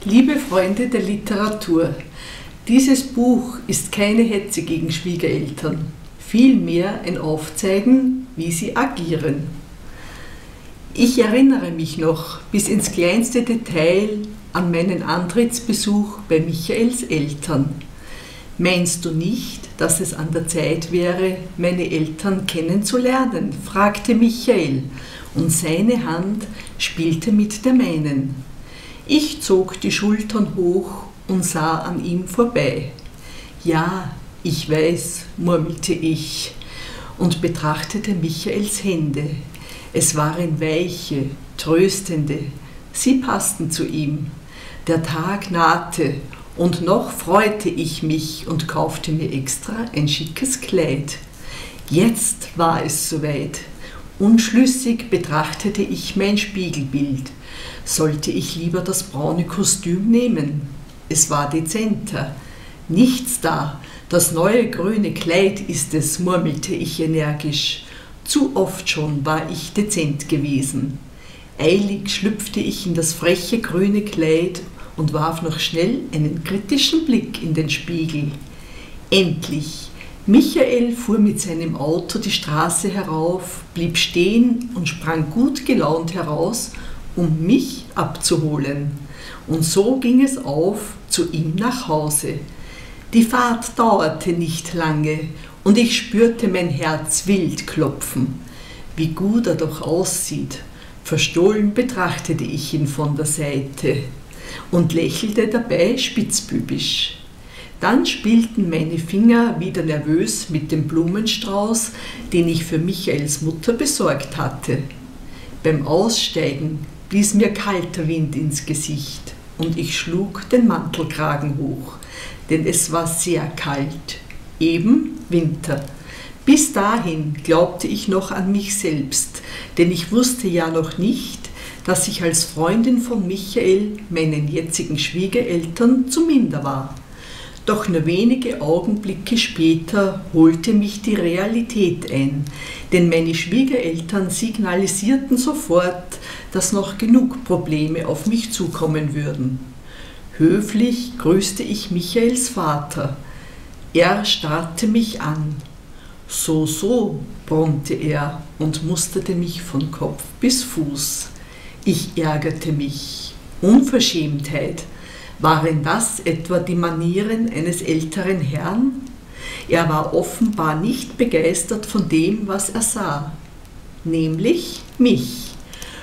Liebe Freunde der Literatur, dieses Buch ist keine Hetze gegen Schwiegereltern, vielmehr ein Aufzeigen, wie sie agieren. Ich erinnere mich noch bis ins kleinste Detail an meinen Antrittsbesuch bei Michaels Eltern. Meinst du nicht, dass es an der Zeit wäre, meine Eltern kennenzulernen? Fragte Michael, und seine Hand spielte mit der meinen. Ich zog die Schultern hoch und sah an ihm vorbei. Ja, ich weiß, murmelte ich und betrachtete Michaels Hände. Es waren weiche, tröstende, sie passten zu ihm. Der Tag nahte und noch freute ich mich und kaufte mir extra ein schickes Kleid. Jetzt war es soweit. Unschlüssig betrachtete ich mein Spiegelbild. Sollte ich lieber das braune Kostüm nehmen? Es war dezenter. Nichts da. Das neue grüne Kleid ist es, murmelte ich energisch. Zu oft schon war ich dezent gewesen. Eilig schlüpfte ich in das freche grüne Kleid und warf noch schnell einen kritischen Blick in den Spiegel. Endlich! Michael fuhr mit seinem Auto die Straße herauf, blieb stehen und sprang gut gelaunt heraus, um mich abzuholen. Und so ging es auf zu ihm nach Hause. Die Fahrt dauerte nicht lange und ich spürte mein Herz wild klopfen. Wie gut er doch aussieht. Verstohlen betrachtete ich ihn von der Seite und lächelte dabei spitzbübisch. Dann spielten meine Finger wieder nervös mit dem Blumenstrauß, den ich für Michaels Mutter besorgt hatte. Beim Aussteigen blies mir kalter Wind ins Gesicht und ich schlug den Mantelkragen hoch, denn es war sehr kalt, eben Winter. Bis dahin glaubte ich noch an mich selbst, denn ich wusste ja noch nicht, dass ich als Freundin von Michael meinen jetzigen Schwiegereltern zu minder war. Doch nur wenige Augenblicke später holte mich die Realität ein, denn meine Schwiegereltern signalisierten sofort, dass noch genug Probleme auf mich zukommen würden. Höflich grüßte ich Michaels Vater. Er starrte mich an. So, brummte er und musterte mich von Kopf bis Fuß. Ich ärgerte mich. Unverschämtheit. Waren das etwa die Manieren eines älteren Herrn? Er war offenbar nicht begeistert von dem, was er sah, nämlich mich.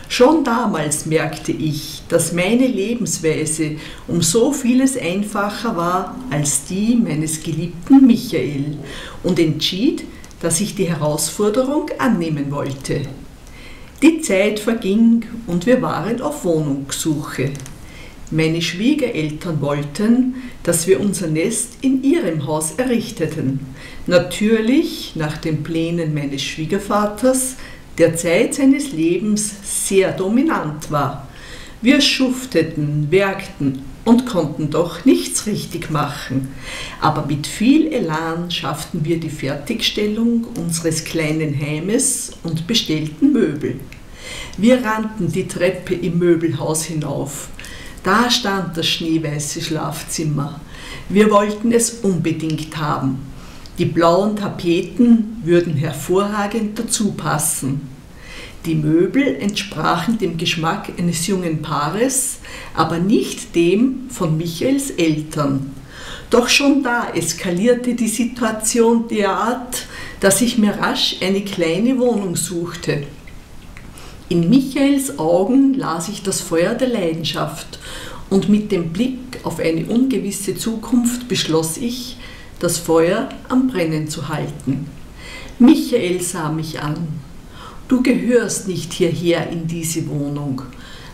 Schon damals merkte ich, dass meine Lebensweise um so vieles einfacher war als die meines geliebten Michael und entschied, dass ich die Herausforderung annehmen wollte. Die Zeit verging und wir waren auf Wohnungssuche. Meine Schwiegereltern wollten, dass wir unser Nest in ihrem Haus errichteten. Natürlich nach den Plänen meines Schwiegervaters, der Zeit seines Lebens sehr dominant war. Wir schufteten, werkten und konnten doch nichts richtig machen. Aber mit viel Elan schafften wir die Fertigstellung unseres kleinen Heimes und bestellten Möbel. Wir rannten die Treppe im Möbelhaus hinauf. Da stand das schneeweiße Schlafzimmer. Wir wollten es unbedingt haben. Die blauen Tapeten würden hervorragend dazu passen. Die Möbel entsprachen dem Geschmack eines jungen Paares, aber nicht dem von Michaels Eltern. Doch schon da eskalierte die Situation derart, dass ich mir rasch eine kleine Wohnung suchte. In Michaels Augen las ich das Feuer der Leidenschaft und mit dem Blick auf eine ungewisse Zukunft beschloss ich, das Feuer am Brennen zu halten. Michael sah mich an. Du gehörst nicht hierher in diese Wohnung.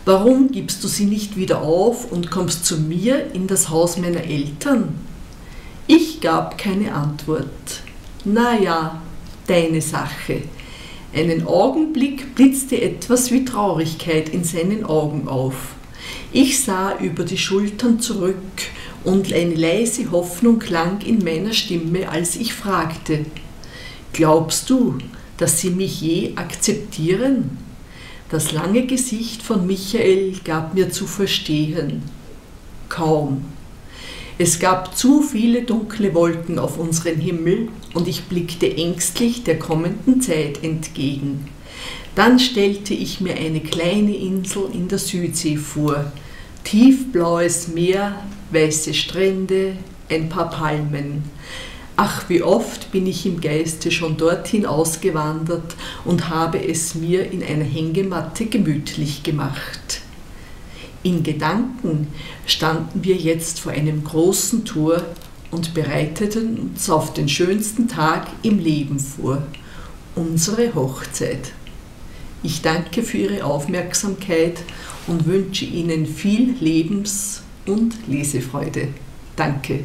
Warum gibst du sie nicht wieder auf und kommst zu mir in das Haus meiner Eltern? Ich gab keine Antwort. Na ja, deine Sache. Einen Augenblick blitzte etwas wie Traurigkeit in seinen Augen auf. Ich sah über die Schultern zurück und eine leise Hoffnung klang in meiner Stimme, als ich fragte: Glaubst du, dass sie mich je akzeptieren? Das lange Gesicht von Michael gab mir zu verstehen: Kaum. Es gab zu viele dunkle Wolken auf unseren Himmel und ich blickte ängstlich der kommenden Zeit entgegen. Dann stellte ich mir eine kleine Insel in der Südsee vor. Tiefblaues Meer, weiße Strände, ein paar Palmen. Ach, wie oft bin ich im Geiste schon dorthin ausgewandert und habe es mir in einer Hängematte gemütlich gemacht. In Gedanken standen wir jetzt vor einem großen Tor und bereiteten uns auf den schönsten Tag im Leben vor, unsere Hochzeit. Ich danke für Ihre Aufmerksamkeit und wünsche Ihnen viel Lebens- und Lesefreude. Danke.